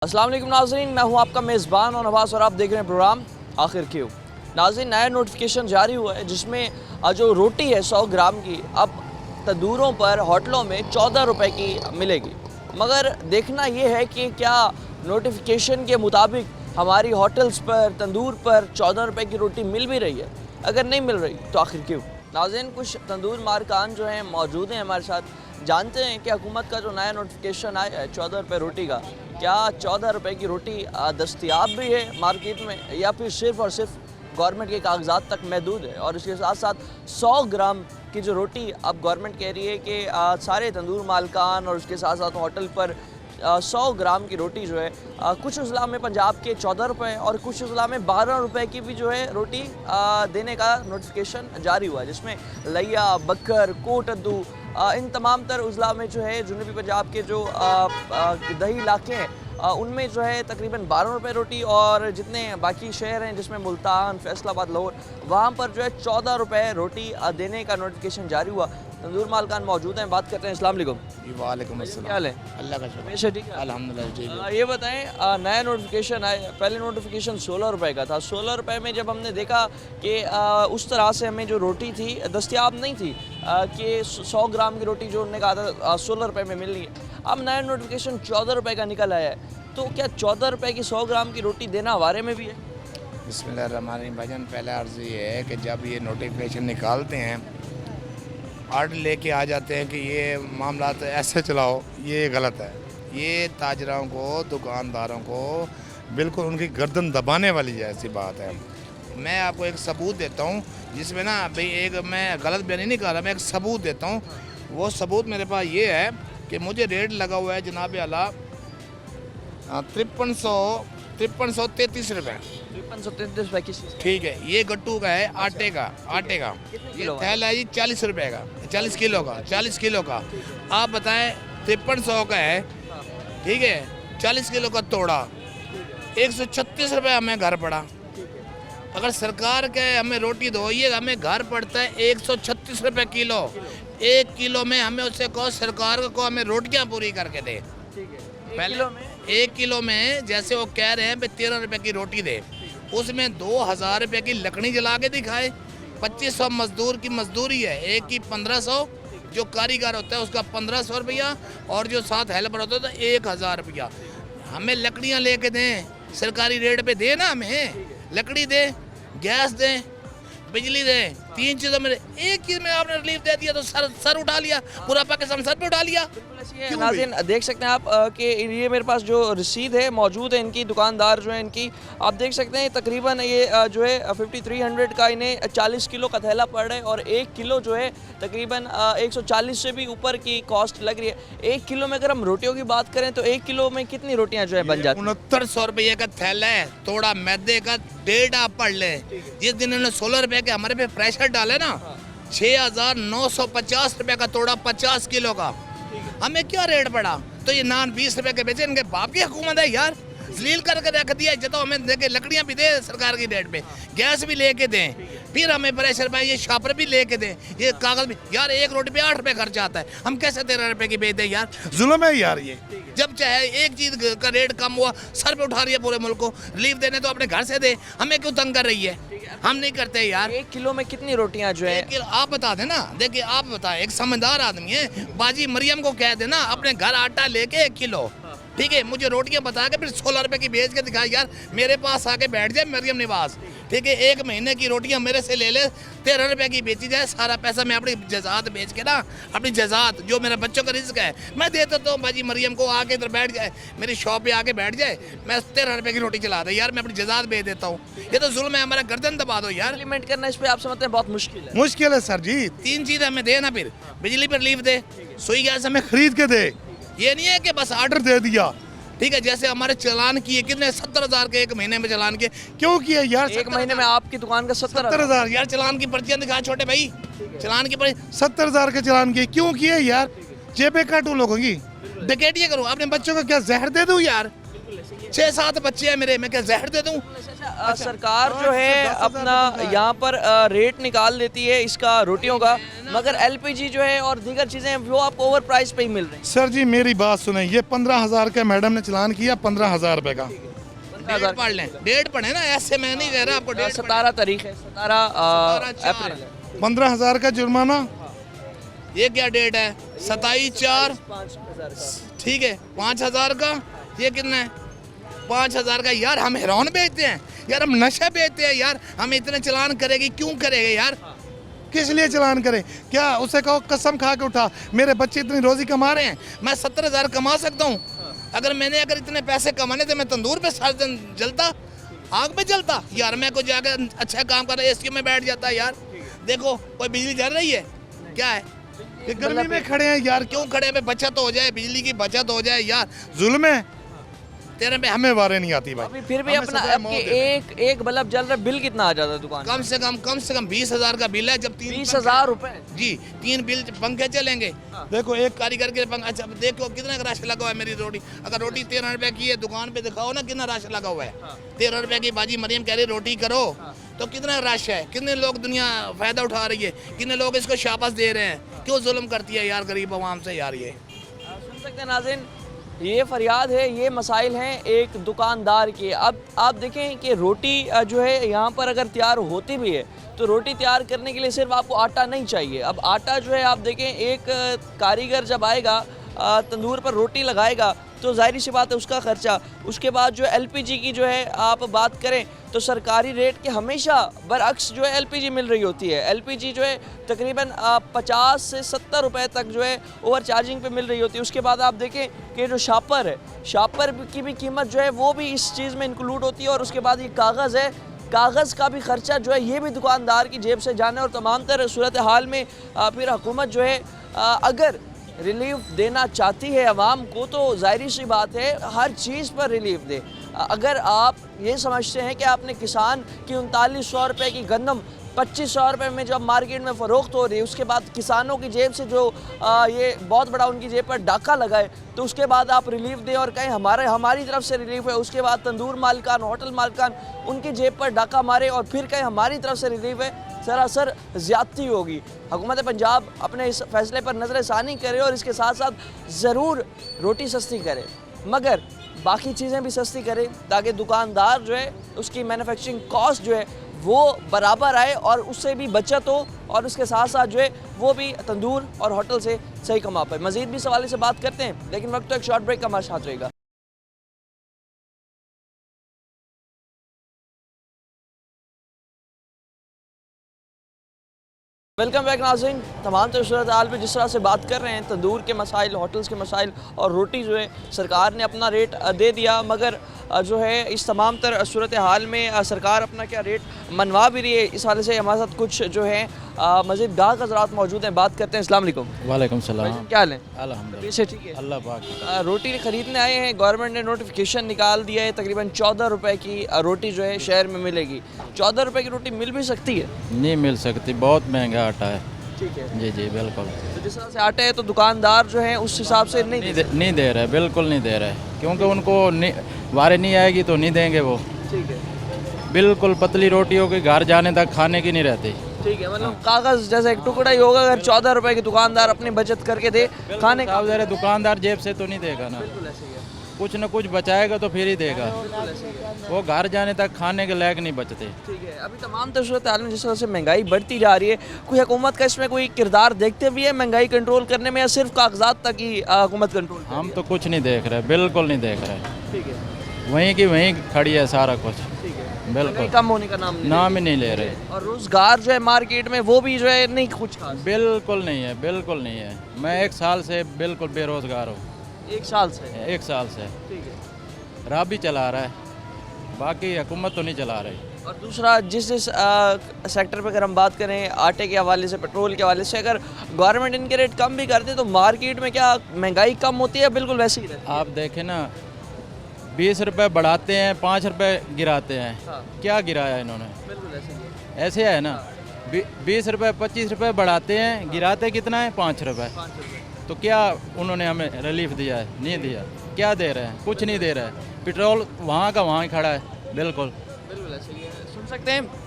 अस्सलाम वालेकुम नाज़रीन, मैं हूं आपका मेज़बान और नवाज़ और आप देख रहे हैं प्रोग्राम आखिर क्यों। नाज़रीन, नया नोटिफिकेशन जारी हुआ है जिसमें जो रोटी है 100 ग्राम की अब तंदूरों पर होटलों में 14 रुपए की मिलेगी। मगर देखना ये है कि क्या नोटिफिकेशन के मुताबिक हमारी होटल्स पर तंदूर पर 14 रुपए की रोटी मिल भी रही है। अगर नहीं मिल रही तो आखिर क्यों। नाज़रीन, कुछ तंदूर मारकान जो हैं मौजूद हैं हमारे साथ, जानते हैं कि हुकूमत का जो नया नोटिफिकेशन आया है 14 रुपये रोटी का, क्या 14 रुपए की रोटी दस्तयाब भी है मार्केट में या फिर सिर्फ़ और सिर्फ गवर्नमेंट के कागजात तक महदूद है। और इसके साथ साथ 100 ग्राम की जो रोटी अब गवर्नमेंट कह रही है कि सारे तंदूर मालकान और उसके साथ साथ होटल पर 100 ग्राम की रोटी जो है कुछ अजला में पंजाब के 14 रुपये और कुछ अजला में 12 रुपये की भी जो है रोटी देने का नोटिफिकेशन जारी हुआ है, जिसमें लिया, बकर, कोटद्दू इन तमाम तर अजला में जो है जनूबी पंजाब के जो दही इलाके हैं उनमें जो है तकरीबन 12 रुपये रोटी, और जितने बाकी शहर हैं जिसमें मुल्तान, फैसलाबाद, लाहौर, वहाँ पर जो है 14 रुपये रोटी देने का नोटिफिकेशन जारी हुआ। तंदूर मालकान मौजूद हैं, बात करते हैं। अस्सलाम वालेकुम। वालेकुम अस्सलाम। क्या हाल है? अल्लाह का शुक्र, हमेशा ठीक है अल्हम्दुलिल्लाह ठीक है। ये बताएं, नया नोटिफिकेशन आया, पहले नोटिफिकेशन 16 रुपये का था। 16 रुपये में जब हमने देखा कि उस तरह से हमें जो रोटी थी दस्तयाब नहीं थी कि 100 ग्राम की रोटी जो उन्होंने कहा था 16 रुपये में मिल रही है, अब नया नोटिफिकेशन 14 रुपये का निकल आया है। तो क्या 14 रुपये की 100 ग्राम की रोटी देना हवारे में भी है? बिस्मिल्लाहिर्रहमानिर्रहीम। भाईजान, पहला अर्ज़ ये है कि जब ये नोटिफिकेशन निकालते हैं, आर्डर लेके आ जाते हैं कि ये मामला तो ऐसे चलाओ, ये गलत है। ये ताजरों को, दुकानदारों को बिल्कुल उनकी गर्दन दबाने वाली जैसी बात है। मैं आपको एक सबूत देता हूँ जिसमें ना भाई, एक मैं गलत बयानी नहीं कर रहा, मैं एक सबूत देता हूँ। वो सबूत मेरे पास ये है कि मुझे रेट लगा हुआ है जनाब आला 5333 रुपये। 5333 रुपये की चीज़। ठीक है, ये गट्टू का है, आटे का ये थैला है जी 40 रुपये का, 40 किलो का, 40 किलो का। आप बताएं 5300 का है, ठीक है, 40 किलो का तोड़ा 136 रुपये हमें घर पड़ा। अगर सरकार के हमें रोटी दो, ये हमें घर पड़ता है 136 रुपये किलो। 1 किलो में हमें उससे कहो सरकार को हमें रोटियां पूरी करके दे। पहले 1 किलो में जैसे वो कह रहे हैं 13 रुपये की रोटी दे, उसमें 2000 रुपये की लकड़ी जला के दिखाए। 2500 मजदूर की मजदूरी है, एक की 1500, जो कारीगर होता है उसका 1500 रुपया, और जो साथ हेल्पर होता है तो 1000 रुपया। हमें लकड़ियाँ लेके दें, सरकारी रेट पे दे ना, हमें लकड़ी दे, गैस दें, बिजली दें। 3 चीज़ों में एक चीज़ में आपने रिलीफ दे दिया तो सर उठा लिया, पूरा पाकिस्तान सर पे उठा लिया। नाज़रीन, देख सकते हैं आप कि ये मेरे पास जो रसीद है मौजूद है इनकी, दुकानदार जो है इनकी, आप देख सकते हैं तकरीबन ये जो है 5300 का इन्हें 40 किलो का थैला पड़ रहा है, और 1 किलो जो है तकरीबन 140 से भी ऊपर की कॉस्ट लग रही है। 1 किलो में अगर हम रोटियों की बात करें तो 1 किलो में कितनी रोटियाँ जो है बन जाती हैं? 6900 रुपये का थैला है, थोड़ा मैदे का, डेट आप पढ़ लें। जिस दिन उन्होंने 16 रुपये के हमारे पे प्रेशर डाले ना, 6950 रुपये का तोड़ा 50 किलो का, हमें क्या रेट पड़ा? तो ये नान 20 रुपए के बेचे, इनके बाप की हुकूमत है यार, जलील करके रख दिया। जतो हमें देखे लकड़ियाँ भी दे सरकार की रेट पे, गैस भी लेके दें, फिर हमें प्रेशर पे ये शापर भी लेके दें, ये कागज भी। यार 1 रोटी पे 8 रुपये खर्च आता है, हम कैसे 13 रुपये की बेच दें यार? जुल्म है यार ये। जब चाहे एक चीज़ का रेट कम हुआ सर पे उठा रही है पूरे मुल्क को। रिलीफ देने तो अपने घर से दे, हमें क्यों तंग कर रही है? हम नहीं करते यार। 1 किलो में कितनी रोटियाँ जो है? आप बता देना, देखिए आप बताएं, एक समझदार आदमी है, बाजी मरियम को कह देना अपने घर आटा लेके 1 किलो, ठीक है, मुझे रोटियां बता के फिर 16 रुपये की बेच के दिखाए यार। मेरे पास आके बैठ जाए मरियम निवास, ठीक है, 1 महीने की रोटियां मेरे से ले ले, 13 रुपये की बेची जाए, सारा पैसा मैं अपनी जज़ात बेच के ना, अपनी जज़ात जो मेरे बच्चों का रिस्क है मैं दे देता हूँ। बाजी मरियम को आके इधर बैठ जाए, मेरी शॉप पे आके बैठ जाए, मैं 13 रुपये की रोटी चला दे यार, मैं अपनी जज़ात बेच देता हूँ। ये तो जुल्म है, हमारा गर्दन दबा दो यार। इम्प्लीमेंट करना इस पर आप समझते हैं बहुत मुश्किल है? मुश्किल है सर जी। 3 चीज़ हमें दे ना, फिर बिजली पर रिलीफ दे, सुई गैस हमें खरीद के दे। ये नहीं है कि बस ऑर्डर दे दिया, ठीक है। जैसे हमारे चलान किए कितने 70,000 के 1 महीने में चलान किए, क्यों किए यार? 1 महीने में आपकी दुकान का 70,000 यार। चलान की पर्चियां दिखा छोटे भाई, चलान की पर्ची 70,000 के चलान किए, क्यों किए यार? जेबे काटू लोगों की, डकैतियां करूं, अपने बच्चों को क्या जहर दे दूं यार? 6-7 बच्चे हैं मेरे, मैं क्या जहर दे दूं? सरकार जो है अपना यहाँ पर रेट निकाल देती है इसका रोटियों का, मगर एलपीजी जो है और दीगर चीज़ें वो आपको ओवर प्राइस पे ही मिल रही हैं। सर जी मेरी बात सुने, ये 15,000 का मैडम ने चलान किया, 15,000 रुपए का। डेट पढ़ लें, डेट पढ़े ना, ऐसे मैं नहीं कह रहा आपको। डेट 17 तारीख है, 17 अप्रैल है। 15,000 का जुर्माना। ये क्या डेट है? 27/4, ठीक है। 5,000 का ये कितना है? 5,000 का। यार हम हेरोइन बेचते हैं यार, हम नशा बेचते हैं यार, हम इतने चलान करेगी क्यों करेंगे यार? किस लिए चलान करे? क्या उसे कहो कसम खा के उठा, मेरे बच्चे इतनी रोजी कमा रहे हैं। मैं 70,000 कमा सकता हूँ। अगर इतने पैसे कमाने थे, मैं तंदूर पे सारा दिन जलता, आग पे जलता यार। मैं को जाकर अच्छा काम कर रहा है, एसी में बैठ जाता यार। देखो कोई बिजली जल रही है क्या है? ये गर्मी में खड़े हैं यार, क्यों खड़े हैं? बचत हो जाए, बिजली की बचत हो जाए यार। जुल्म है। तेरे पे हमें वारे नहीं आती भाई। अभी फिर भी हमें अपना सजा आपके मौत दे एक बल्ब जल रहा है, बिल कितना आ जाता है दुकान? कम से कम 20,000 का बिल है। जब 20,000 रुपए जी 3 बिल पंखे चलेंगे। देखो एक कारीगर के पंखा। अच्छा देखो कितना रश लगा हुआ है मेरी रोटी। अगर रोटी 13 रुपए की है, दुकान पे दिखाओ ना कितना रश लगा हुआ है। 13 रुपए की बाजी मरियम कह रही रोटी करो, तो कितना रश है, कितने लोग दुनिया फायदा उठा रही है, कितने लोग इसको शाबाश दे रहे हैं। क्यों जुल्म करती है यार गरीब आवाम से यार? ये सुन सकते हैं नाज़रीन, ये फरियाद है, ये मसाइल हैं एक दुकानदार के। अब आप देखें कि रोटी जो है यहाँ पर अगर तैयार होती भी है तो रोटी तैयार करने के लिए सिर्फ आपको आटा नहीं चाहिए। अब आटा जो है आप देखें, एक कारीगर जब आएगा तंदूर पर रोटी लगाएगा तो जाहिर सी बात है उसका खर्चा। उसके बाद जो एलपीजी की जो है आप बात करें तो सरकारी रेट के हमेशा बरअक्स जो है एलपीजी मिल रही होती है। एलपीजी जो है तकरीबन 50 से 70 रुपए तक जो है ओवर चार्जिंग पे मिल रही होती है। उसके बाद आप देखें कि जो शापर है, शापर की भी कीमत जो है वो भी इस चीज़ में इंक्लूड होती है। और उसके बाद ये कागज़ है, कागज़ का भी ख़र्चा जो है ये भी दुकानदार की जेब से जाना है। और तमाम तरह सूरत हाल में फिर हुकूमत जो है अगर रिलीफ देना चाहती है आवाम को तो जाहिर सी बात है हर चीज़ पर रिलीफ दे। अगर आप ये समझते हैं कि आपने किसान की 3900 रुपये की गंदम 2500 रुपये में जब मार्केट में फ़रोख्त हो रही है, उसके बाद किसानों की जेब से जो ये बहुत बड़ा उनकी जेब पर डाका लगाए, तो उसके बाद आप रिलीफ दें और कहें हमारी तरफ से रिलीफ है। उसके बाद तंदूर मालिकान, होटल मालिकान उनकी जेब पर डाका मारे और फिर कहें हमारी तरफ से रिलीफ है, सरासर ज़्यादती होगी। हुकूमत पंजाब अपने इस फैसले पर नज़रसानी करे और इसके साथ साथ ज़रूर रोटी सस्ती करे, मगर बाकी चीज़ें भी सस्ती करे ताकि दुकानदार जो है उसकी मैन्युफैक्चरिंग कॉस्ट जो है वो बराबर आए और उससे भी बचत हो और उसके साथ साथ जो है वो भी तंदूर और होटल से सही कमा पाए। मज़ीद भी इस हवाले से बात करते हैं, लेकिन वक्त तो एक शॉर्ट ब्रेक का हमारे साथ रहेगा। वेलकम बैक नाज़रीन। तमाम तो सूरत हाल पे जिस तरह से बात कर रहे हैं, तंदूर के मसाइल, होटल्स के मसाइल और रोटी जो है सरकार ने अपना रेट दे दिया, मगर जो है इस तमाम तर सूरत हाल में सरकार अपना क्या रेट मनवा भी रही है। इस हाल से हमारे साथ कुछ जो है मज़ीद गाहक हज़रात मौजूद हैं, बात करते हैं। अस्सलाम वालेकुम। वालेकुम सलाम। क्या हाल है? अल्हम्दुलिल्लाह से ठीक है, अल्लाह पाक। रोटी ख़रीदने आए हैं, गवर्नमेंट ने नोटिफिकेशन निकाल दिया है, तकरीबन 14 रुपए की रोटी जो है शहर में मिलेगी। 14 रुपए की रोटी मिल भी सकती है? नहीं मिल सकती, बहुत महंगा आटा है। ठीक है जी जी बिल्कुल। तो जिस तरह से आटा है तो दुकानदार जो है उस हिसाब से नहीं नहीं दे रहे, बिल्कुल नहीं दे रहे, क्योंकि उनको वारे नहीं आएगी तो नहीं देंगे वो। ठीक है, बिल्कुल पतली रोटियों के घर जाने तक खाने की नहीं रहती। ठीक है, मतलब कागज़ जैसे एक टुकड़ा ही होगा। अगर 14 रुपए की दुकानदार अपनी बचत करके दे खाने का, साहब ज़रा दुकानदार जेब से तो नहीं देगा ना, कुछ न कुछ बचाएगा तो फिर ही देगा। वो घर जाने तक खाने के लायक नहीं बचते। ठीक है, अभी तमाम तो सूरत हाल में जिस तरह से महंगाई बढ़ती जा रही है, कोई हुकूमत का इसमें कोई किरदार देखते भी है महंगाई कंट्रोल करने में, या सिर्फ कागजात तक ही हुकूमत कंट्रोल? हम तो कुछ नहीं देख रहे, बिल्कुल नहीं देख रहे। ठीक है, वहीं की वहीं खड़ी है सारा कुछ। ठीक है, बिल्कुल कम होने का नाम ही नहीं ले रहे। और रोजगार जो है मार्केट में वो भी जो है नहीं कुछ खास। बिल्कुल नहीं है, बिल्कुल नहीं है। मैं 1 साल से बिल्कुल बेरोजगार हूँ। 1 साल से? 1 साल से। ठीक है, रब भी चला रहा है, बाकी हुकूमत तो नहीं चला रही। और दूसरा जिस सेक्टर पे अगर हम बात करें आटे के हवाले से, पेट्रोल के हवाले से, अगर गवर्नमेंट इनके रेट कम भी करते तो मार्केट में क्या महंगाई कम होती है? बिल्कुल वैसे ही रहती है। आप देखें ना, 20 रुपए बढ़ाते हैं, 5 रुपए गिराते हैं। हाँ। क्या गिराया इन्होंने? बिल्कुल ऐसे ही है। ऐसे है ना, 20 रुपए 25 रुपए बढ़ाते हैं, गिराते कितना है? 5 रुपए। 5 रुपए। तो क्या उन्होंने हमें रिलीफ दिया है? नहीं दिया। क्या दे रहे हैं? कुछ नहीं दे रहे हैं। पेट्रोल वहाँ का वहाँ ही खड़ा है। बिल्कुल बिल्कुल ऐसे ही सकते हैं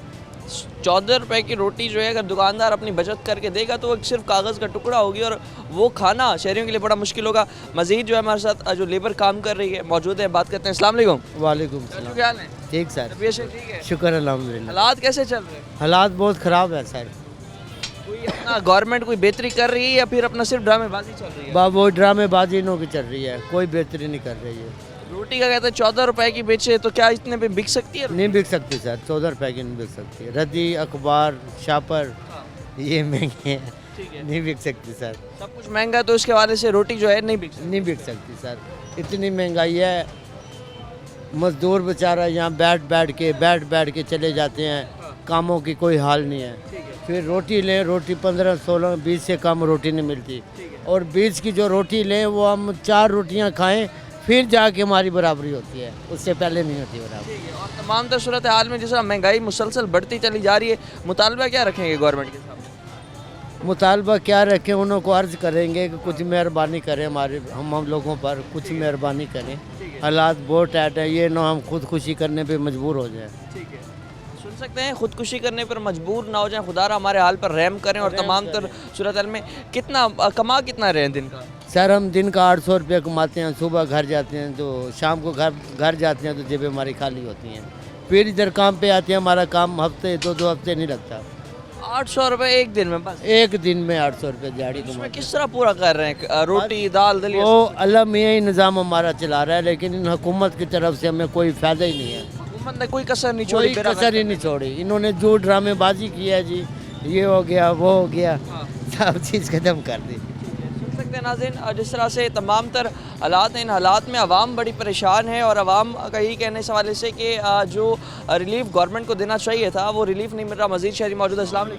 14 रुपए की रोटी जो है अगर दुकानदार अपनी बचत करके देगा तो वो सिर्फ कागज़ का टुकड़ा होगी और वो खाना शहरियों के लिए बड़ा मुश्किल होगा। मज़ीद जो है हमारे साथ जो लेबर काम कर रही है मौजूद है, बात करते हैं। अस्सलाम वालेकुम। वालेकुम सलाम। क्या हाल है? ठीक सर, तबीयत से ठीक है? शुक्र अल्हम्दुलिल्लाह। हालात कैसे चल रहे हैं? हालात बहुत ख़राब है सर। कोई अपना गवर्नमेंट कोई बेहतरी कर रही है या फिर अपना सिर्फ ड्रामेबाजी चल रही है? वो ड्रामेबाजी इन्हों की चल रही है, कोई बेहतरी नहीं कर रही है। रोटी का कहते हैं 14 रुपए की बेचे तो क्या इतने पे बिक सकती है? नहीं बिक सकती सर, 14 रुपए की नहीं बिक सकती। रद्दी, अखबार, शापर ये महंगे हैं, ठीक है, नहीं बिक सकती सर। सब कुछ महंगा है तो इसके हवाले से रोटी जो है नहीं बिक सकती। नहीं बिक सकती सर, इतनी महंगाई है। मजदूर बेचारा यहाँ बैठ के चले जाते हैं, कामों की कोई हाल नहीं है। फिर रोटी लें, रोटी 15, 16, 20 से कम रोटी नहीं मिलती। और 20 की जो रोटी लें वो हम 4 रोटियाँ खाएं फिर जाके हमारी बराबरी होती है, उससे पहले नहीं होती बराबरी। और तमाम तर सूरत हाल में जिस तरह महंगाई मुसलसल बढ़ती चली जा रही है, मुतालबा क्या रखेंगे गवर्नमेंट के सामने? मुतालबा क्या रखें, उनको अर्ज करेंगे कि कुछ मेहरबानी करें हमारे हम लोगों पर, कुछ मेहरबानी करें। हालात बहुत टाइट है, ये ना हम खुदकुशी करने पे मजबूर हो जाएं। ठीक है, सुन सकते हैं खुदकुशी करने पर मजबूर ना हो जाएं, खुदारा हमारे हाल पर रहम करें। और तमाम तर सूरत हाल में कितना कितना रहे हैं दिन का? सर हम दिन का 800 रुपये कमाते हैं, सुबह घर जाते हैं तो शाम को घर जाते हैं तो जेबें हमारी खाली होती हैं। फिर इधर काम पे आते हैं, हमारा काम हफ्ते 2 हफ्ते नहीं लगता। 800 रुपए एक दिन में? बस एक दिन में 800 रुपये दिहाड़ी उसमें कमाते किस तरह पूरा कर रहे हैं? रोटी दाल दलिया वो अल्लाह मियाँ ही निज़ाम हमारा चला रहा है, लेकिन इन हुकूमत की तरफ से हमें कोई फ़ायदा ही नहीं है। हुकूमत ने कोई कसर नहीं छोड़ी? कोई कसर ही नहीं छोड़ी। इन्होंने जो ड्रामेबाजी की है जी, ये हो गया वो हो गया, सब चीज़ ख़त्म कर दी। सुन सकते हैं नाज़रीन, जिस तरह से तमाम तर हालात हैं, इन हालात में आवाम बड़ी परेशान है। और आवाम का यही कहने इस हवाले से कि जो रिलीफ गवर्नमेंट को देना चाहिए था वो रिलीफ नहीं मिल रहा। मजीद शहरी मौजूद है। अस्सलाम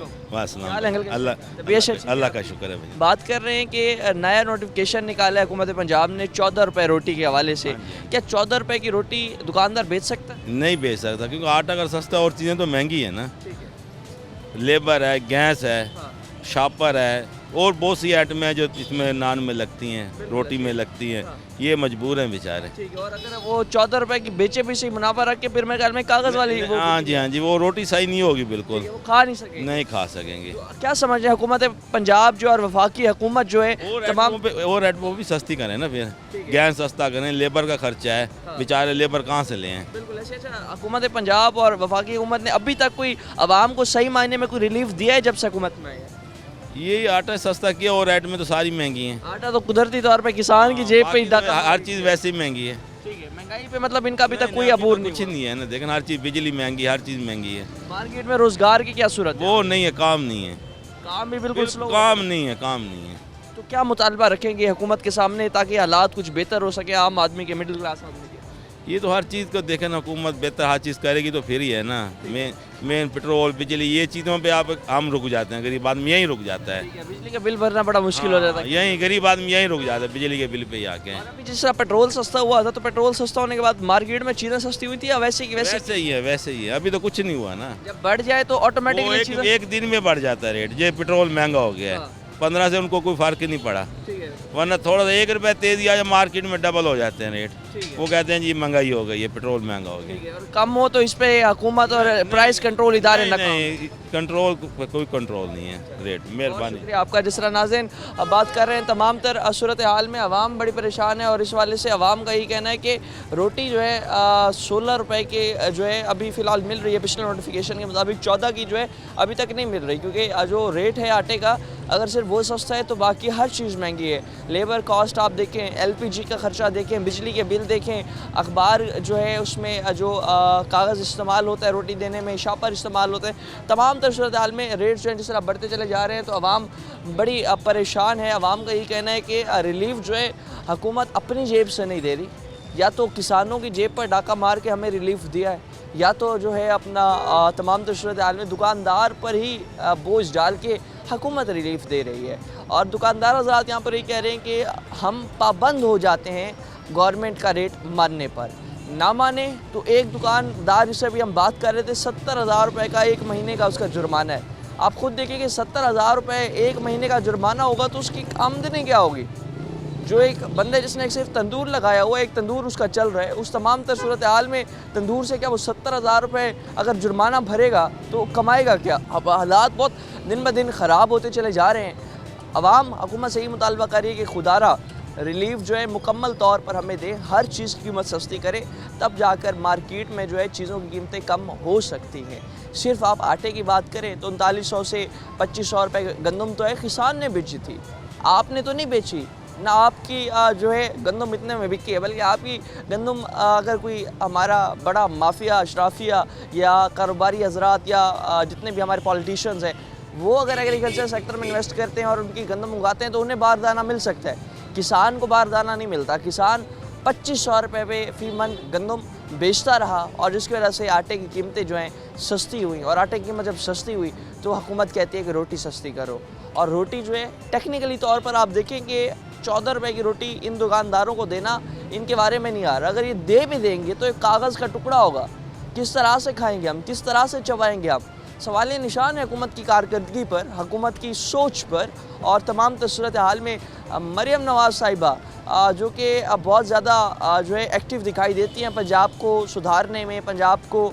वालेकुम। अल्लाह का शुक्र है भैया। बात कर रहे हैं कि नया नोटिफिकेशन निकाला है हुकूमत पंजाब ने 14 रुपए रोटी के हवाले से। क्या 14 रुपए की रोटी दुकानदार बेच सकता है? नहीं बेच सकता, क्योंकि आटा अगर सस्ता और चीज़ें तो महंगी है ना। लेबर है, गैस है, शापर है और बहुत सी आइटम है जो इसमें नान में लगती हैं, रोटी में लगती हैं। ये मजबूर हैं बेचारे। ठीक है, और अगर वो 14 रुपए की बेचे भी सही मुनाफा रख के फिर मेरे ख्याल में कागज़ वाली हाँ जी, वो रोटी सही नहीं होगी बिल्कुल, वो खा नहीं सकेंगे। नहीं खा सकेंगे। क्या समझ रहे हैं हुकूमत पंजाब जो और वफाकी हुकूमत जो है तमाम और वो भी सस्ती करें ना, फिर गैस सस्ता करें, लेबर का खर्चा है, बेचारे लेबर कहाँ से लें? बिल्कुल ऐसे। अच्छा, हुकूमत पंजाब और वफाकी हुकूमत ने अभी तक कोई आवाम को सही मायने में कोई रिलीफ दिया है जब से हुकूमत में आई है? ये आटा सस्ता किया और आइटम में तो सारी महंगी हैं। आटा तो कुदरती तौर पे किसान की जेब पे ही बाकी तो हर चीज़ वैसे ही महंगी है। ठीक है, महंगाई पे मतलब इनका अभी तक कोई अबूर नहीं कुछ नहीं है ना। देखें हर चीज़, बिजली महंगी, हर चीज़ महंगी है। मार्केट में रोजगार की क्या सूरत है? वो नहीं है, काम नहीं है, काम भी बिल्कुल स्लो। काम नहीं है, काम नहीं है। तो क्या मुतालबा रखेंगे हुकूमत के सामने ताकि हालात कुछ बेहतर हो सके आम आदमी के, मिडिल क्लास आदमी के? ये तो हर चीज़ को देखें ना, हुकूमत बेहतर हर चीज़ करेगी तो फिर ही है ना। मेन पेट्रोल, बिजली, ये चीज़ों पे हम रुक जाते हैं, गरीब आदमी यहीं रुक जाता है। ठीक है, बिजली का बिल भरना बड़ा मुश्किल हो जाता है। यहीं गरीब आदमी यहीं रुक जाता है बिजली के बिल पे ही आके। और अभी जिस तरह पेट्रोल सस्ता हुआ था तो पेट्रोल सस्ता होने के बाद मार्केट में चीज़ें सस्ती हुई थी या वैसे की वैसे? वैसे ही है, वैसे ही है। अभी तो कुछ नहीं हुआ ना। जब बढ़ जाए तो ऑटोमेटिकली चीज़ें एक दिन में बढ़ जाता है रेट। ये पेट्रोल महंगा हो गया है, 15 से उनको कोई फर्क ही नहीं पड़ा, वरना थोड़ा सा 1 रुपया तेज़ या मार्केट में डबल हो जाते हैं रेट। वो कहते हैं जी महंगाई हो गई है, पेट्रोल महंगा हो गया। और कम हो तो इस पे हुकूमत और प्राइस कंट्रोल इदारे नहीं, कंट्रोल कोई कंट्रोल नहीं है रेट। मेहरबानी शुक्रिया आपका। जिस तरह नाज़रीन अब बात कर रहे हैं तमाम तर सूरत हाल में आवाम बड़ी परेशान है। और इस वाले से आवाम का यही कहना है कि रोटी जो है 16 रुपए के जो है अभी फ़िलहाल मिल रही है। पिछले नोटिफिकेशन के मुताबिक 14 की जो है अभी तक नहीं मिल रही, क्योंकि जो रेट है आटे का अगर सिर्फ वो सस्ता है तो बाकी हर चीज़ महंगी है। लेबर कॉस्ट आप देखें, LPG का ख़र्चा देखें, बिजली के बिल देखें, अखबार जो है उसमें जो कागज़ इस्तेमाल होता है रोटी देने में, शापर इस्तेमाल होते हैं। तमाम तर सूरत हाल में रेट जो है जिस तरह बढ़ते चले जा रहे हैं तो आवाम बड़ी परेशान है। आवाम का यही कहना है कि रिलीफ जो है हुकूमत अपनी जेब से नहीं दे रही, या तो किसानों की जेब पर डाका मार के हमें रिलीफ दिया है, या तो जो है अपना तमाम तर सूरत हाल में दुकानदार पर ही बोझ डाल के हुकूमत रिलीफ दे रही है। और दुकानदार हज़रात यहाँ पर ये कह रहे हैं कि हम पाबंद हो जाते हैं गवर्नमेंट का रेट मानने पर, ना माने तो एक दुकानदार जिससे भी हम बात कर रहे थे 70,000 रुपये का 1 महीने का उसका जुर्माना है। आप खुद देखिए कि 70,000 रुपये 1 महीने का जुर्माना होगा तो उसकी आमदनी क्या होगी? जो एक बंदे जिसने एक सिर्फ तंदूर लगाया हुआ, एक तंदूर उसका चल रहा है, उस तमाम तर सूरत हाल में तंदूर से क्या वो 70,000 रुपये अगर जुर्माना भरेगा तो कमाएगा क्या? अब हालात बहुत दिन ब दिन ख़राब होते चले जा रहे हैं। अवाम हुकूमत से ही मुतालबा कर रही है कि खुदारा रिलीफ जो है मुकम्मल तौर पर हमें दे, हर चीज़ की कीमत सस्ती करे, तब जाकर मार्केट में जो है चीज़ों की कीमतें कम हो सकती हैं। सिर्फ आप आटे की बात करें तो 3900 से 2500 रुपये गंदम तो है किसान ने बेची थी, आपने तो नहीं बेची ना। आपकी जो है गंदम इतने में बिकी है, बल्कि आपकी गंदम अगर कोई हमारा बड़ा माफिया, अशराफिया या कारोबारी हजरात या जितने भी हमारे पॉलिटिशियंस हैं, वो अगर एग्रीकल्चर सेक्टर में इन्वेस्ट करते हैं और उनकी गंदम उगाते हैं तो उन्हें बारदाना मिल सकता है। किसान को बारदाना नहीं मिलता। किसान 2500 रुपये पे फी मन गंदम बेचता रहा और जिसकी वजह से आटे की कीमतें जो हैं सस्ती हुई, और आटे की कीमत जब सस्ती हुई तो हुकूमत कहती है कि रोटी सस्ती करो। और रोटी जो है टेक्निकली तौर पर आप देखें कि 14 रुपये की रोटी इन दुकानदारों को देना इनके बारे में नहीं आ रहा। अगर ये दे भी देंगे तो एक कागज़ का टुकड़ा होगा, किस तरह से खाएंगे हम, किस तरह से चबाएंगे हम। सवाल निशान है हुकूमत की कारकर्दगी पर, हुकूमत की सोच पर और तमाम सूरत हाल में मरियम नवाज़ साहिबा जो कि बहुत ज़्यादा जो है एक्टिव दिखाई देती हैं पंजाब को सुधारने में, पंजाब को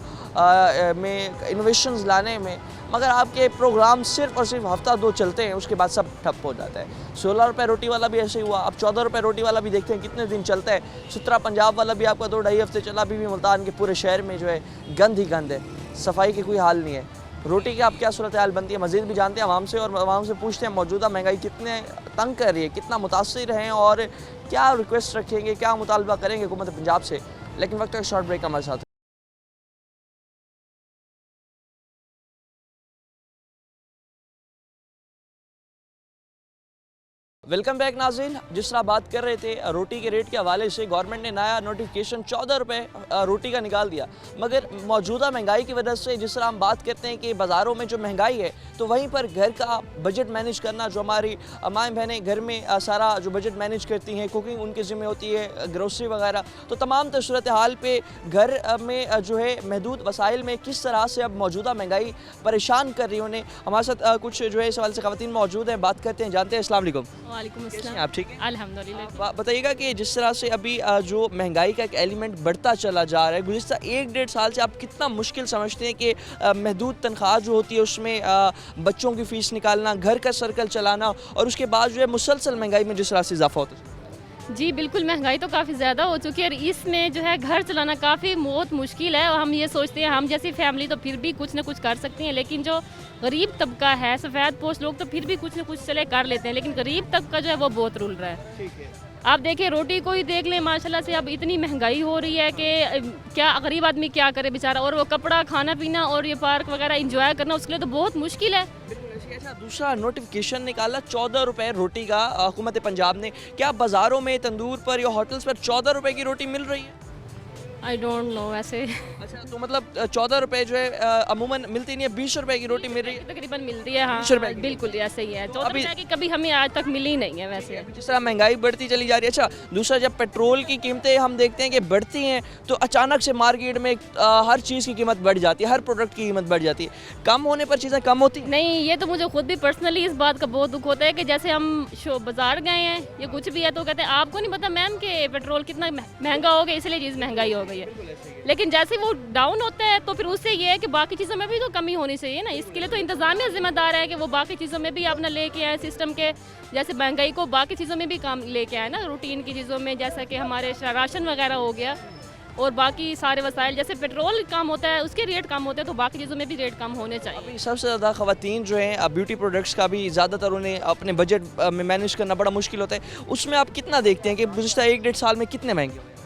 में इनोवेशंस लाने में, मगर आपके प्रोग्राम सिर्फ और सिर्फ हफ्ता 2 चलते हैं, उसके बाद सब ठप हो जाता है। 16 रुपये रोटी वाला भी ऐसे ही हुआ, अब 14 रुपये रोटी वाला भी देखते हैं कितने दिन चलता है। 17 पंजाब वाला भी आपका 2-2.5 हफ्ते चला, अभी भी मुल्तान के पूरे शहर में जो है गंद ही गंद है, सफाई की कोई हाल नहीं है। रोटी की आप क्या सूरत हाल बनती है मज़ीद भी जानते हैं आवाम से, और आवाम से पूछते हैं मौजूदा महंगाई कितने तंग कर रही है, कितना मुतासिर हैं और क्या रिक्वेस्ट रखेंगे, क्या मुतालबा करेंगे हुकूमत पंजाब से। लेकिन वक्त एक शॉर्ट ब्रेक हमारे साथ। वेलकम बैक नाज़रीन। जिस तरह बात कर रहे थे रोटी के रेट के हवाले से, गवर्नमेंट ने नया नोटिफिकेशन 14 रुपये रोटी का निकाल दिया, मगर मौजूदा महंगाई की वजह से जिस तरह हम बात करते हैं कि बाज़ारों में जो महंगाई है तो वहीं पर घर का बजट मैनेज करना, जो हमारी माएँ बहनें घर में सारा जो बजट मैनेज करती हैं, कुकिंग उनकी ज़िम्मे होती है, ग्रोसरी वगैरह, तो तमाम सूरत हाल पे घर में जो है महदूद वसाइल में किस तरह से अब मौजूदा महंगाई परेशान कर रही है उन्हें। हमारे साथ कुछ जो है इस सवाल से ख़वातीन मौजूद हैं, बात करते हैं, जानते हैं। अस्सलाम वालेकुम। वालेकुम अस्सलाम। आप ठीक हैं? अल्हम्दुलिल्लाह। बताइएगा कि जिस तरह से अभी जो महंगाई का एक एलिमेंट बढ़ता चला जा रहा है, गुज़िश्ता 1-1.5 साल से आप कितना मुश्किल समझते हैं कि महदूद तनख्वाह जो होती है उसमें बच्चों की फ़ीस निकालना, घर का सर्कल चलाना, और उसके बाद जो है मुसलसल महंगाई में जिस तरह से इजाफा होता है? जी बिल्कुल, महंगाई तो काफ़ी ज़्यादा हो चुकी है और इसमें जो है घर चलाना काफ़ी बहुत मुश्किल है। और हम ये सोचते हैं हम जैसी फैमिली तो फिर भी कुछ ना कुछ कर सकती हैं, लेकिन जो गरीब तबका है, सफ़ेद पोश लोग तो फिर भी कुछ ना कुछ चले कर लेते हैं, लेकिन गरीब तबका जो है वो बहुत रुल रहा है। ठीक है। आप देखिए रोटी को ही देख लें, माशाल्लाह से अब इतनी महंगाई हो रही है कि क्या गरीब आदमी क्या करे बेचारा, और वो कपड़ा, खाना पीना और ये पार्क वगैरह इंजॉय करना उसके लिए तो बहुत मुश्किल है। ऐसा दूसरा नोटिफिकेशन निकाला 14 रुपये रोटी का हुकूमत पंजाब ने, क्या बाज़ारों में तंदूर पर या होटल्स पर 14 रुपये की रोटी मिल रही है? आई डोंट नो वैसे। अच्छा, तो मतलब 14 रुपये जो है अमूमन मिलती नहीं है, 20 रुपये की रोटी मिल रही है तकरीबन मिलती है। हाँ 20 रुपये की। बिल्कुल ऐसे ही है। 14 रुपये की कभी हमें आज तक मिली नहीं है वैसे। जिस तरह महंगाई बढ़ती चली जा रही है। अच्छा, दूसरा जब पेट्रोल की कीमतें हम देखते हैं कि बढ़ती हैं तो अचानक से मार्केट में हर चीज़ की कीमत बढ़ जाती है, हर प्रोडक्ट की कीमत बढ़ जाती है। कम होने पर चीज़ें कम होती हैं? नहीं, ये तो मुझे खुद भी पर्सनली इस बात का बहुत दुख होता है कि जैसे हम बाजार गए हैं या कुछ भी है तो कहते हैं आपको नहीं पता मैम कि पेट्रोल कितना महंगा हो गया, इसलिए चीज़ महंगाई हो गई है। लेकिन जैसे वो डाउन होता है तो फिर उससे ये है कि बाकी चीज़ों में भी तो कमी होनी चाहिए ना। इसके लिए तो इंतज़ामिया जिम्मेदार है कि वो बाकी चीज़ों में भी अपना लेके आए सिस्टम के, जैसे महंगाई को बाकी चीज़ों में भी काम लेके आए ना, रूटीन की चीज़ों में, जैसा कि हमारे राशन वगैरह हो गया और बाकी सारे वसाइल, जैसे पेट्रोल कम होता है उसके रेट कम होते हैं तो बाकी चीज़ों में भी रेट कम होने चाहिए। अभी सबसे ज़्यादा ख़वातीन जो हैं ब्यूटी प्रोडक्ट्स का भी ज़्यादातर उन्हें अपने बजट में मैनेज करना बड़ा मुश्किल होता है, उसमें आप कितना देखते हैं कि गुज़िश्ता 1-1.5 साल में कितने महंगे हुए?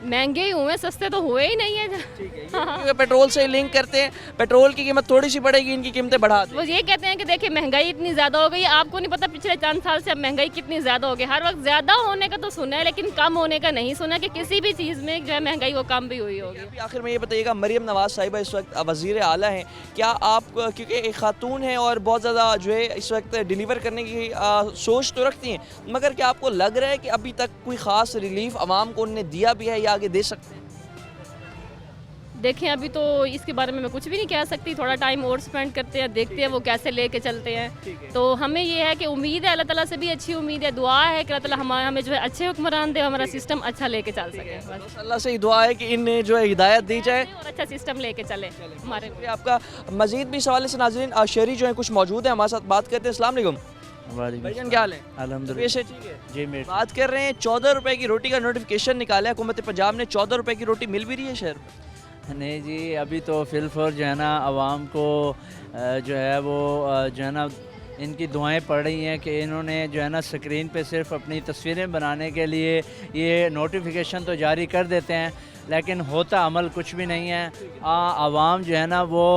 महंगे ही हुए, सस्ते तो हुए ही नहीं है। क्योंकि पेट्रोल से लिंक करते हैं, पेट्रोल की कीमत थोड़ी सी बढ़ेगी, इनकी कीमतें बढ़ा दें। वो ये कहते हैं कि देखिए महंगाई इतनी ज़्यादा हो गई है, आपको नहीं पता पिछले 4 साल से अब महंगाई कितनी ज़्यादा हो गई। हर वक्त ज़्यादा होने का तो सुना है लेकिन कम होने का नहीं सुना कि किसी भी चीज़ में जो है महंगाई वो कम भी हुई होगी। अभी आखिर में ये बताइएगा, मरियम नवाज़ साहिबा इस वक्त वज़ीर आला हैं, क्या आप, क्योंकि एक खातून हैं और बहुत ज़्यादा जो है इस वक्त डिलीवर करने की सोच तो रखती हैं, मगर क्या आपको लग रहा है कि अभी तक कोई ख़ास रिलीफ आवाम को उन्होंने दिया भी है या आगे दे सकते हैं? देखें अभी तो इसके बारे में मैं कुछ भी नहीं कह सकती, थोड़ा टाइम और स्पेंड करते हैं, देखते हैं वो कैसे लेके चलते हैं। तो हमें ये है कि उम्मीद है, अल्लाह ताला से भी अच्छी उम्मीद है, दुआ है कि अल्लाह ताला हमें जो है अच्छे हुक्मरान दे, हमारा सिस्टम अच्छा लेके चल सके। बस अल्लाह से ही दुआ है कि इन्हें जो है हिदायत दी जाए। और अच्छा सिस्टम लेके चले हमारे। शुक्रिया आपका। मजीद भी सवाल से नाज़रीन शहरी जो है कुछ मौजूद है हमारे साथ, बात करते हैं। अस्सलाम वालेकुम भाईजान, क्या हाल है? अल्हम्दुलिल्लाह पेश है, ठीक है जी मेरे बात कर रहे हैं 14 रुपए की रोटी का नोटिफिकेशन निकाला है हुकूमत पंजाब ने। 14 रुपए की रोटी मिल भी रही है शहर में? नहीं जी, अभी तो फिलफोर जो है ना आवाम को जो है वो जो है ना इनकी दुआएं पड़ रही हैं कि इन्होंने जो है ना स्क्रीन पे सिर्फ अपनी तस्वीरें बनाने के लिए ये नोटिफिकेशन तो जारी कर देते हैं, लेकिन होता अमल कुछ भी नहीं है। आवाम जो है ना वो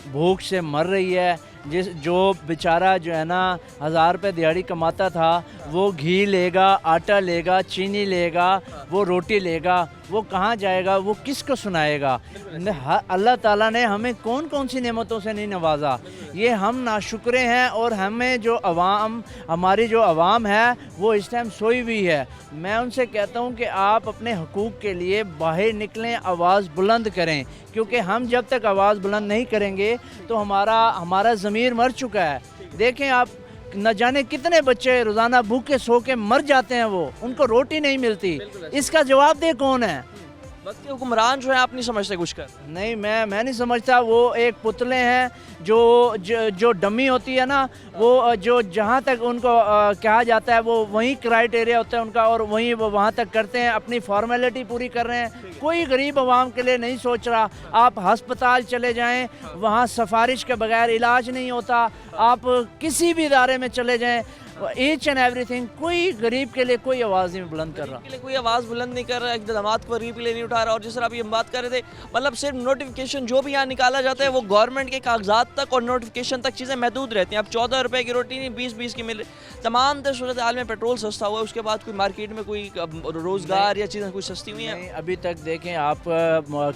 भूख से मर रही है। जो बेचारा जो है ना 1000 रुपये दिहाड़ी कमाता था वो घी लेगा, आटा लेगा, चीनी लेगा, वो रोटी लेगा, वो कहाँ जाएगा, वो किसको सुनाएगा? अल्लाह ताला ने हमें कौन कौन सी नेमतों से नहीं नवाजा, ये हम नाशुक्रे हैं। और हमें जो हमारी जो आवाम है वो इस टाइम सोई हुई है। मैं उनसे कहता हूँ कि आप अपने हकूक़ के लिए बाहर निकलें, आवाज़ बुलंद करें, क्योंकि हम जब तक आवाज़ बुलंद नहीं करेंगे तो हमारा ज़मीर मर चुका है। देखें आप, न जाने कितने बच्चे रोज़ाना भूखे सो के मर जाते हैं, वो उनको रोटी नहीं मिलती। इसका जवाब दे कौन है? वक्त के हुक्मरान जो है आप नहीं समझते कुछ कर? नहीं, मैं नहीं समझता। वो एक पुतले हैं जो डमी होती है ना, वो जो जहाँ तक उनको कहा जाता है वो वहीं क्राइटेरिया होता है उनका, और वहीं वो वहाँ तक करते हैं, अपनी फॉर्मेलिटी पूरी कर रहे हैं। कोई गरीब आवाम के लिए नहीं सोच रहा। आप हस्पताल चले जाएं, वहाँ सिफारिश के बगैर इलाज नहीं होता। आप किसी भी इदारे में चले जाएं, ईच एंड एवरीथिंग, कोई गरीब के लिए कोई आवाज़ नहीं बुलंद कर रहा, के लिए कोई आवाज़ बुलंद नहीं कर रहा, इक़दामात को गरीब के लिए नहीं उठा रहा। और जिस तरह अभी हम बात कर रहे थे, मतलब सिर्फ नोटिफिकेशन जो भी यहाँ निकाला जाता है वो गवर्नमेंट के कागजात तक और नोटिफिकेशन तक चीज़ें महदूद रहती हैं। अब 14 रुपए की रोटी नहीं 20-20 की मिल रही। तमाम सूरत हाल में पेट्रोल सस्ता हुआ है, उसके बाद कोई मार्केट में कोई रोज़गार या चीज़ें कुछ सस्ती हुई हैं? अभी तक देखें आप,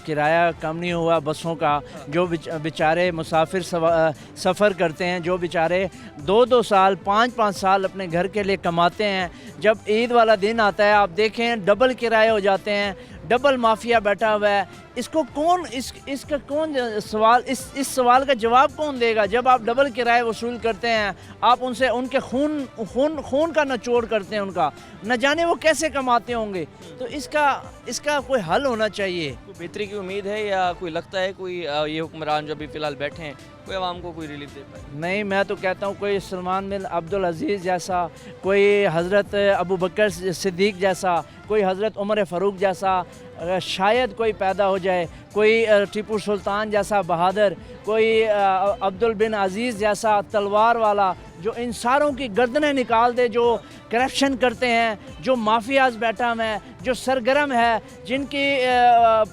किराया कम नहीं हुआ बसों का। जो बेचारे मुसाफिर सफ़र करते हैं, जो बेचारे 2-2 साल 5-5 साल अपने घर के लिए कमाते हैं, जब ईद वाला दिन आता है आप देखें डबल किराए हो जाते हैं, डबल माफिया बैठा हुआ है। इसको कौन इसका कौन सवाल इस सवाल का जवाब कौन देगा? जब आप डबल किराए वसूल करते हैं, आप उनसे उनके खून का निचोड़ करते हैं उनका, न जाने वो कैसे कमाते होंगे। तो इसका कोई हल होना चाहिए। कोई बेहतरी की उम्मीद है या कोई लगता है कोई ये हुक्मरान जो अभी फ़िलहाल बैठे हैं कोई आवाम को कोई रिलीफ दे पाए? नहीं, मैं तो कहता हूँ कोई सलमान बिन अब्दुल अजीज़ जैसा, कोई हज़रत अबू बकर सिद्दीक़ जैसा, कोई हज़रत उमर फ़ारूक जैसा शायद कोई पैदा हो जाए, कोई टीपू सुल्तान जैसा बहादुर, कोई अब्दुल बिन अजीज़ जैसा तलवार वाला, जो इन सारों की गर्दनें निकाल दे, जो करप्शन करते हैं, जो माफियाज बैठा है, जो सरगर्म है, जिनकी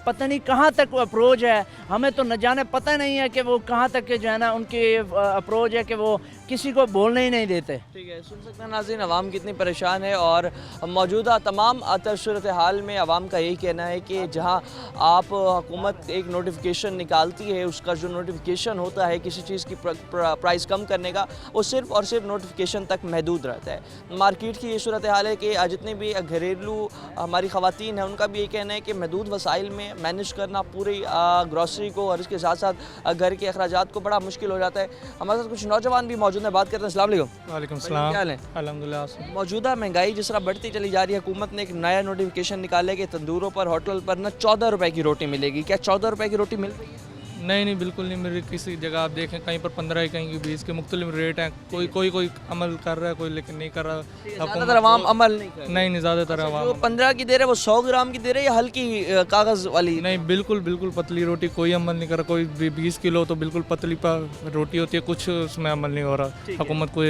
पता नहीं कहाँ तक अप्रोच है। हमें तो न जाने पता नहीं है कि वो कहाँ तक के जो है ना उनकी अप्रोच है कि वो किसी को बोलने ही नहीं देते। ठीक है, सुन सकते हैं नाज़रीन अवाम कितनी परेशान है। और मौजूदा तमाम सूरत हाल में अवाम का यही कहना है कि जहाँ आप हुकूमत एक नोटिफिकेशन निकालती है, उसका जो नोटिफिकेशन होता है किसी चीज़ की प्राइस कम करने का, वो सिर्फ़ और सिर्फ नोटिफिकेशन तक महदूद रहता है। मार्केट की ये सूरत हाल है कि जितने भी घरेलू हमारी ख़वातीन हैं उनका भी ये कहना है कि महदूद वसाइल में मैनेज करना पूरी ग्रॉसरी को और इसके साथ साथ घर के अखराजात को बड़ा मुश्किल हो जाता है। हमारे साथ कुछ नौजवान भी मौजूद हैं, बात करते हैं। अस्सलाम वालेकुम। वालेकुम सलाम। क्या हाल है? अल्हम्दुलिल्लाह। मौजूदा महंगाई जिस तरह बढ़ती चली जा रही है, हुकूमत ने एक नया नोटिफिकेशन निकाला है कि तंदूरों पर, होटल पर ना 14 रुपए की रोटी मिलेगी। क्या 14 रुपए की रोटी मिल रही है? नहीं, बिल्कुल नहीं मिल रही। किसी जगह आप देखें कहीं पर 15 कहीं 20 के मुख्तलिफ रेट हैं। कोई अमल कर रहा है, कोई लेकिन नहीं कर रहा। ज़्यादातर अवाम अमल नहीं कर रही। नहीं, ज़्यादातर जो अवाम 15 की दे रहे वो 100 ग्राम की दे रहे या हल्की कागज़ वाली? नहीं, बिल्कुल पतली रोटी कोई अमल नहीं कर रहा। कोई 20 किलो तो बिल्कुल पतली रोटी होती है, कुछ उसमें अमल नहीं हो रहा हुकूमत को।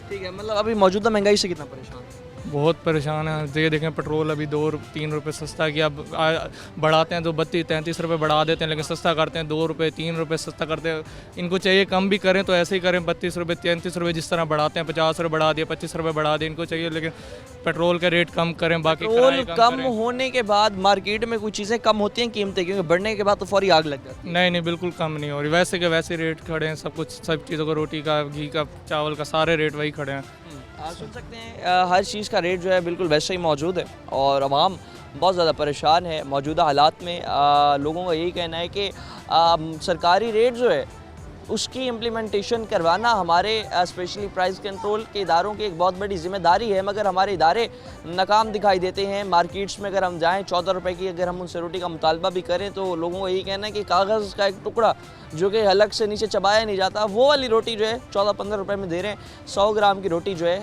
ठीक है, मतलब अभी मौजूदा महंगाई से कितना परेशान है? बहुत परेशान है। ये देखें पेट्रोल अभी 2-3 रुपये सस्ता किया, अब बढ़ाते हैं तो 32-33 रुपये बढ़ा देते हैं, लेकिन सस्ता करते हैं 2 रुपये 3 रुपये सस्ता करते हैं। इनको चाहिए कम भी करें तो ऐसे ही करें, 32 रुपये 33 रुपये जिस तरह बढ़ाते हैं, 50 रुपये बढ़ा दिए, 25 रुपये बढ़ा दिए। इनको चाहिए लेकिन पेट्रोल का रेट कम करें, बाकी पेट्रोल कम होने के बाद मार्केट में कुछ चीज़ें कम होती हैं कीमतें, क्योंकि बढ़ने के बाद तो फौरी आग लग जाती है। नहीं, बिल्कुल कम नहीं हो रही। वैसे के वैसे रेट खड़े हैं, सब कुछ, सब चीज़ों का, रोटी का, घी का, चावल का, सारे रेट वही खड़े हैं। सुन सकते हैं हर चीज़ का रेट जो है बिल्कुल वैसे ही मौजूद है और आवाम बहुत ज़्यादा परेशान है मौजूदा हालात में। लोगों का यही कहना है कि सरकारी रेट जो है उसकी इम्प्लीमेंटेशन करवाना हमारे स्पेशली प्राइस कंट्रोल के इदारों की एक बहुत बड़ी जिम्मेदारी है, मगर हमारे इदारे नाकाम दिखाई देते हैं। मार्केट्स में अगर हम जाएं 14 रुपए की अगर हम उनसे रोटी का मुतालबा भी करें तो लोगों को यही कहना है कि कागज़ का एक टुकड़ा जो कि हलक से नीचे चबाया नहीं जाता, वो वाली रोटी जो है 14-15 रुपए में दे रहे हैं। 100 ग्राम की रोटी जो है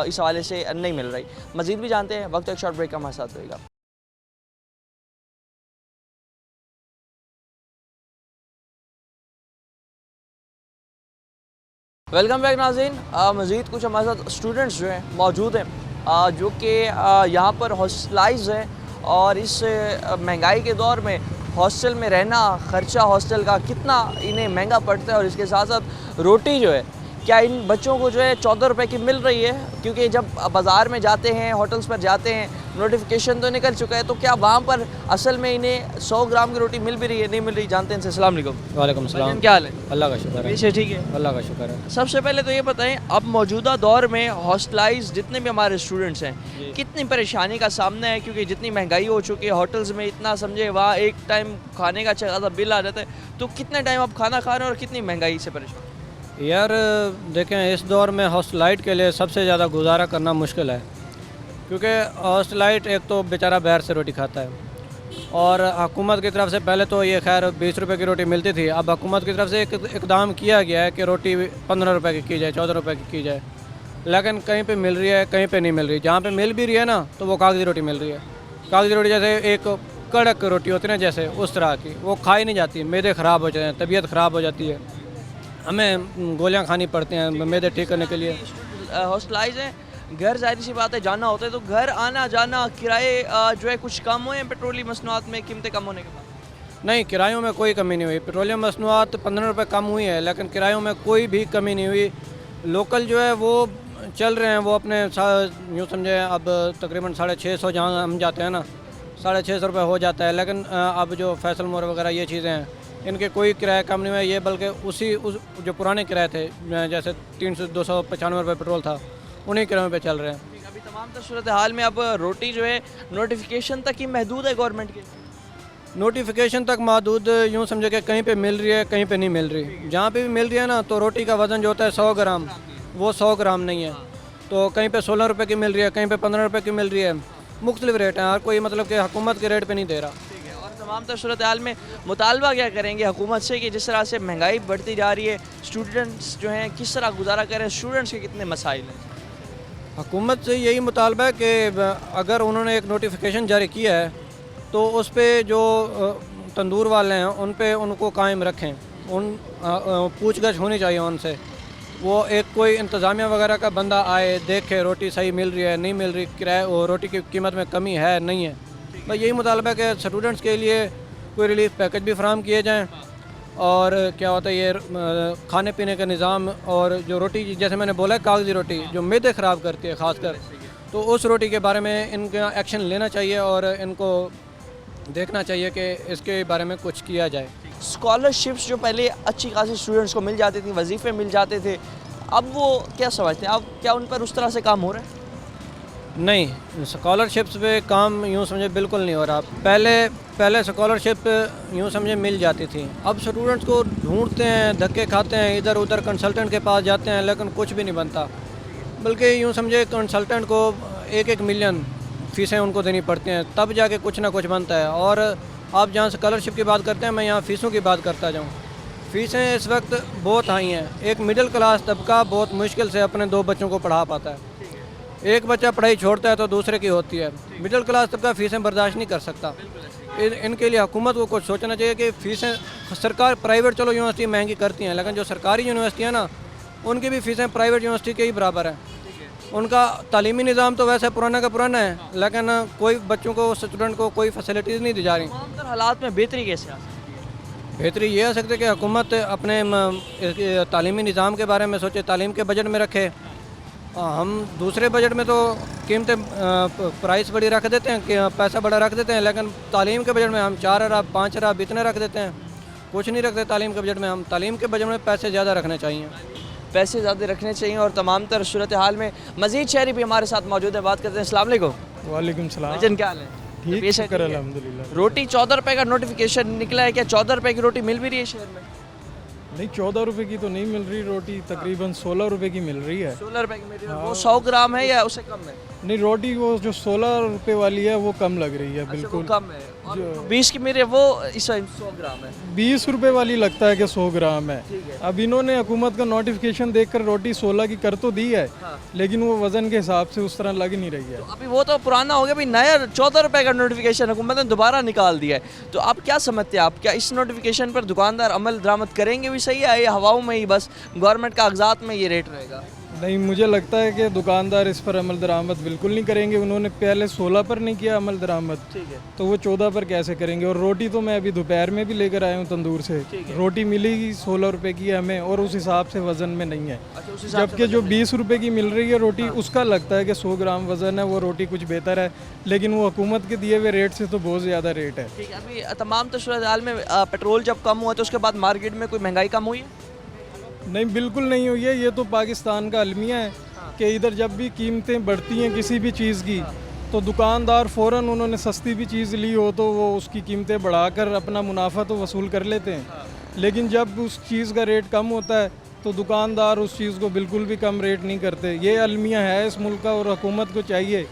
इस हवाले से नहीं मिल रही। मज़ीद भी जानते हैं, वक्त एक शॉर्ट ब्रेक का हमारे साथ रहेगा। वेलकम बैक नाज़रीन। मज़ीद कुछ हमारे साथ स्टूडेंट्स जो हैं मौजूद हैं जो कि यहाँ पर हॉस्टलाइज हैं, और इस महंगाई के दौर में हॉस्टल में रहना, ख़र्चा हॉस्टल का कितना इन्हें महंगा पड़ता है, और इसके साथ साथ रोटी जो है क्या इन बच्चों को जो है 14 रुपए की मिल रही है, क्योंकि जब बाज़ार में जाते हैं, होटल्स पर जाते हैं, नोटिफिकेशन तो निकल चुका है, तो क्या वहाँ पर असल में इन्हें 100 ग्राम की रोटी मिल भी रही है, नहीं मिल रही? जानते हैं। अस्सलाम वालेकुम। वालेकुम सलाम। क्या हाल है? अल्लाह का शुक्र है। पेश है, ठीक है, अल्लाह का शुक्र है। सबसे पहले तो ये बताएं, अब मौजूदा दौर में हॉस्टलाइज जितने भी हमारे स्टूडेंट्स हैं कितनी परेशानी का सामना है, क्योंकि जितनी महंगाई हो चुकी है होटल्स में, इतना समझे वहाँ एक टाइम खाने का अच्छा खासा बिल आ जाता है, तो कितने टाइम आप खाना खा रहे हैं और कितनी महंगाई से परेशान? यार देखें, इस दौर में हॉस्टलाइट के लिए सबसे ज़्यादा गुजारा करना मुश्किल है, क्योंकि हॉस्टलाइट एक तो बेचारा बाहर से रोटी खाता है, और हुकूमत की तरफ से पहले तो ये खैर 20 रुपए की रोटी मिलती थी, अब हुकूमत की तरफ से एक इकदाम किया गया है कि रोटी 15 रुपए की जाए, 14 रुपए की जाए, लेकिन कहीं पे मिल रही है, कहीं पे नहीं मिल रही। जहाँ पे मिल भी रही है ना, तो वो कागज़ी रोटी मिल रही है। कागज़ी रोटी जैसे एक कड़क रोटी होती है ना, जैसे उस तरह की, वो खाई नहीं जाती, मैदे ख़राब हो जाते हैं, तबीयत ख़राब हो जाती है, हमें गोलियां खानी पड़ती हैं मैदे ठीक करने के लिए। हॉस्टलाइज है, घर जाहिर सी बात है जाना होता है, तो घर आना जाना किराए जो है कुछ कम हुए हैं पेट्रोलियम मसनूआत में कीमतें कम होने के बाद? नहीं, किरायों में कोई कमी नहीं हुई। पेट्रोलियम मसनूआत 15 रुपये कम हुई है, लेकिन किरायों में कोई भी कमी नहीं हुई। लोकल जो है वो चल रहे हैं, वो अपने यूँ समझे अब तकरीबन 650 जहाँ हम जाते हैं ना, 650 रुपये हो जाता है, लेकिन अब जो फैसल मोड़ वगैरह ये चीज़ें हैं, इनके कोई किराया कम नहीं हुआ। ये बल्कि उस जो पुराने किराए थे, जैसे 295 रुपये पेट्रोल था, उन्हीं किरायों पे चल रहे हैं। अभी तमाम तो सूरत हाल में अब रोटी जो है नोटिफिकेशन तक ही महदूद है गवर्नमेंट के? नोटिफिकेशन तक महदूद, यूँ समझे कि कहीं पे मिल रही है, कहीं पे नहीं मिल रही। जहाँ पे भी मिल रही है ना, तो रोटी का वज़न जो होता है 100 ग्राम, वो 100 ग्राम नहीं है। तो कहीं पे 16 रुपये की मिल रही है, कहीं पे 15 रुपये की मिल रही है। मुख्तलिफ रेट हैं, हर कोई मतलब कि हुकूमत के रेट पे नहीं दे रहा। तमाम तो सूरत हाल में मुतालबा क्या करेंगे हुकूमत से कि जिस तरह से महंगाई बढ़ती जा रही है, स्टूडेंट्स जो हैं किस तरह गुजारा करें, स्टूडेंट्स के कितने मसाइल हैं? हुकूमत से यही मुतालबा है कि अगर उन्होंने एक नोटिफिकेशन जारी किया है तो उस पर जो तंदूर वाले हैं उन पे उनको कायम रखें, उन पूछगछ होनी चाहिए उनसे। वो एक कोई इंतज़ामिया वगैरह का बंदा आए, देखे रोटी सही मिल रही है, नहीं मिल रही, किराए और रोटी की कीमत में कमी है नहीं है। बस यही मुतालबा है कि स्टूडेंट्स के लिए कोई रिलीफ पैकेज भी फराहम किए जाएँ, और क्या होता है ये खाने पीने का निज़ाम, और जो रोटी जैसे मैंने बोला है कागज़ी रोटी जो मैदे ख़राब करती है ख़ासकर, तो उस रोटी के बारे में इनका एक्शन लेना चाहिए और इनको देखना चाहिए कि इसके बारे में कुछ किया जाए। स्कॉलरशिप्स जो पहले अच्छी खासी स्टूडेंट्स को मिल जाती थी, वजीफ़े मिल जाते थे, अब वो क्या समझते हैं, अब क्या उन पर उस तरह से काम हो रहा है? नहीं, स्कॉलरशिप्स पे काम यूँ समझे बिल्कुल नहीं हो रहा। पहले स्कॉलरशिप यूँ समझे मिल जाती थी, अब स्टूडेंट्स को ढूंढते हैं, धक्के खाते हैं, इधर उधर कंसल्टेंट के पास जाते हैं, लेकिन कुछ भी नहीं बनता। बल्कि यूँ समझे कंसल्टेंट को 1-1 मिलियन फ़ीसें उनको देनी पड़ती हैं, तब जाके कुछ ना कुछ बनता है। और आप जहाँ स्कॉलरशिप की बात करते हैं, मैं यहाँ फ़ीसों की बात करता जाऊँ। फ़ीसें इस वक्त बहुत हाई हैं। एक मिडिल क्लास तबका बहुत मुश्किल से अपने 2 बच्चों को पढ़ा पाता है। एक बच्चा पढ़ाई छोड़ता है तो दूसरे की होती है। मिडिल क्लास तबका फ़ीसें बर्दाश्त नहीं कर सकता। इनके लिए हुकूमत को कुछ सोचना चाहिए कि फ़ीसें सरकार प्राइवेट चलो यूनिवर्सिटी महंगी करती हैं, लेकिन जो सरकारी यूनिवर्सिटी है ना, उनकी भी फ़ीसें प्राइवेट यूनिवर्सिटी के ही बराबर हैं। उनका तालीमी निज़ाम तो वैसे पुराना का पुराना है, लेकिन कोई बच्चों को, स्टूडेंट को कोई फैसिलिटीज़ नहीं दी जा रही। हालात में बेहतरी कैसे आ सकती है? बेहतरी ये आ सकती है कि हुकूमत अपने तालीमी निज़ाम के बारे में सोचे, तालीम के बजट में रखे। हम दूसरे बजट में तो कीमतें प्राइस बड़ी रख देते हैं, कि पैसा बड़ा रख देते हैं, लेकिन तालीम के बजट में हम 4 अरब 5 अरब इतने रख देते हैं, कुछ नहीं रखते तालीम के बजट में। हम तालीम के बजट में पैसे ज़्यादा रखने चाहिए, पैसे ज़्यादा रखने चाहिए। और तमाम तर सूरत हाल में मज़ीद शहरी भी हमारे साथ मौजूद है, बात करते हैं। अस्सलाम वालेकुम। वालेकुम सलाम। भाईजान क्या हाल है? ठीक शुक्र अल्हम्दुलिल्लाह। रोटी 14 रुपए का नोटिफिकेशन निकला है, क्या 14 रुपए की रोटी मिल भी रही है शहर में? नहीं 14 रुपए की तो नहीं मिल रही रोटी, तकरीबन 16 रुपए की मिल रही है। 16 रुपए की मिल रही है। वो 100 ग्राम है या उससे कम है? नहीं रोटी वो जो 16 रुपए वाली है वो कम लग रही है वो बिल्कुल। कम है। और 20 की मिल रही है वो इस 100 ग्राम है। 20 रुपए वाली लगता है कि 100 ग्राम है। ठीक है। अब इन्होंने हुकूमत का नोटिफिकेशन देखकर रोटी 16 की कर तो दी है, लेकिन वो वजन के हिसाब से उस तरह लग नहीं रही है। अभी वो तो पुराना हो गया, अभी नया 14 रुपए का नोटिफिकेशन हुकूमत ने दोबारा निकाल दिया है। तो आप क्या समझते हैं, आप क्या इस नोटिफिकेशन पर दुकानदार अमल दरामद करेंगे भी सही है, या हवाओं में ही बस गवर्नमेंट कागजात में ये रेट रहेगा? नहीं मुझे लगता है कि दुकानदार इस पर अमल दरामद बिल्कुल नहीं करेंगे। उन्होंने पहले 16 पर नहीं किया अमल दरामद, ठीक है। तो वो 14 पर कैसे करेंगे? और रोटी तो मैं अभी दोपहर में भी लेकर आया हूँ तंदूर से, रोटी मिलेगी 16 रुपए की है हमें, और उस हिसाब से वज़न में नहीं है। जबकि जो 20 रुपए की मिल रही है रोटी, उसका लगता है कि 100 ग्राम वज़न है, वो रोटी कुछ बेहतर है, लेकिन वो हुकूमत के दिए हुए रेट से तो बहुत ज़्यादा रेट है। ठीक है। अभी तमाम तो सूरत हाल में पेट्रोल जब कम हुआ तो उसके बाद मार्केट में कोई महंगाई कम हुई है? नहीं बिल्कुल नहीं हुई है। ये तो पाकिस्तान का अलमिया है कि इधर जब भी कीमतें बढ़ती हैं किसी भी चीज़ की, तो दुकानदार फ़ौरन उन्होंने सस्ती भी चीज़ ली हो तो वो उसकी कीमतें बढ़ाकर अपना मुनाफा तो वसूल कर लेते हैं, लेकिन जब उस चीज़ का रेट कम होता है तो दुकानदार उस चीज़ को बिल्कुल भी कम रेट नहीं करते। ये अलमिया है इस मुल्क का, और हुकूमत को चाहिए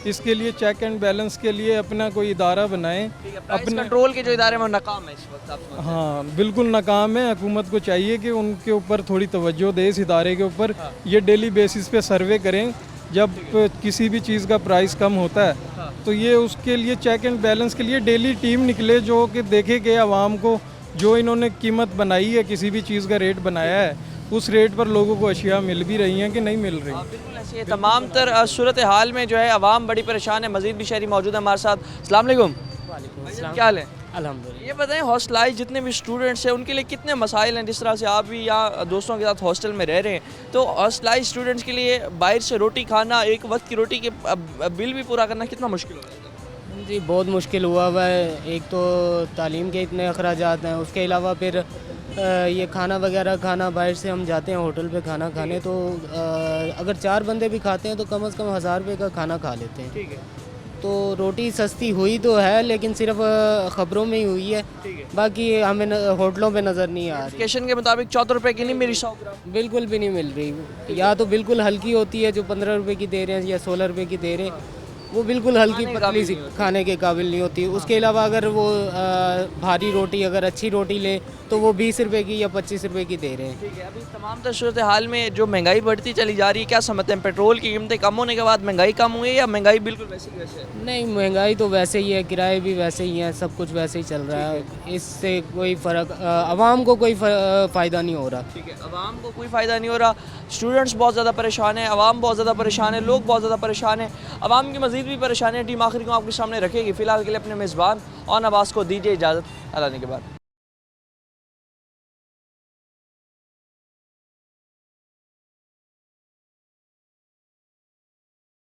इसके लिए चेक एंड बैलेंस के लिए अपना कोई इदारा बनाएं। अपने कंट्रोल के जो इदारे में नाकाम है इस वक्त, आप समझते हैं? हाँ बिल्कुल नाकाम है। हुकूमत को चाहिए कि उनके ऊपर थोड़ी तवज्जो दे, इस इदारे के ऊपर। ये डेली बेसिस पे सर्वे करें, जब किसी भी चीज़ का प्राइस कम होता है तो ये उसके लिए चेक एंड बैलेंस के लिए डेली टीम निकले, जो कि देखे कि आवाम को जो इन्होंने कीमत बनाई है, किसी भी चीज़ का रेट बनाया है, उस रेट पर लोगों को अशिया मिल भी रही हैं कि नहीं मिल रही। बिल्कुल ऐसी है तमाम तर सूरत हाल में जो है आवाम बड़ी परेशान है। मजीद भी शहरी मौजूद है हमारे साथ। अस्सलाम वालेकुम। क्या हाल है? अल्हम्दुलिल्लाह। ये बताएं हॉस्टलाइज जितने भी स्टूडेंट्स हैं उनके लिए कितने मसाइल हैं? जिस तरह से आप भी यहाँ दोस्तों के साथ हॉस्टल में रह रहे हैं, तो हॉस्टलाइज स्टूडेंट्स के लिए बाहर से रोटी खाना, एक वक्त की रोटी के बिल भी पूरा करना कितना मुश्किल हो जाता है? जी बहुत मुश्किल हुआ है। एक तो तालीम के इतने अखराजात हैं, उसके अलावा फिर ये खाना वगैरह खाना, बाहर से हम जाते हैं होटल पे खाना खाने, तो अगर 4 बंदे भी खाते हैं तो कम से कम 1000 रुपये का खाना खा लेते हैं। ठीक है। तो रोटी सस्ती हुई तो है, लेकिन सिर्फ ख़बरों में ही हुई है, बाकी हमें होटलों पे नज़र नहीं आ रही। नोटिफिकेशन के मुताबिक 14 रुपए की नहीं मेरी 100 ग्राम बिल्कुल भी नहीं मिल रही। या तो बिल्कुल हल्की होती है जो 15 रुपए की दे रहे हैं या 16 रुपए की दे रहे हैं, वो बिल्कुल हल्की पतली सी खाने के काबिल नहीं होती। उसके अलावा अगर वो भारी रोटी, अगर अच्छी रोटी ले तो वो 20 रुपए की या 25 रुपए की दे रहे हैं। ठीक है। अभी तमाम तर सूरत हाल में जो महंगाई बढ़ती चली जा रही है, क्या समझते हैं पेट्रोल की कीमतें कम होने के बाद महंगाई कम हुई है या महंगाई बिल्कुल वैसे की वैसे है? नहीं महंगाई तो वैसे ही है, किराए भी वैसे ही हैं, सब कुछ वैसे ही चल रहा है। इससे कोई फ़र्क आवाम को कोई फ़ायदा नहीं हो रहा। ठीक है। आवाम को कोई फ़ायदा नहीं हो रहा। स्टूडेंट्स बहुत ज़्यादा परेशान है, आवाम बहुत ज़्यादा परेशान है, लोग बहुत ज़्यादा परेशान है। आवाम की मज़ीद भी परेशानी है। टीम आखिरी को आपके सामने रखेगी। फ़िलहाल के लिए अपने मेज़बान और अब्बास को दीजिए इजाज़त। अल्लाह ने के बाद।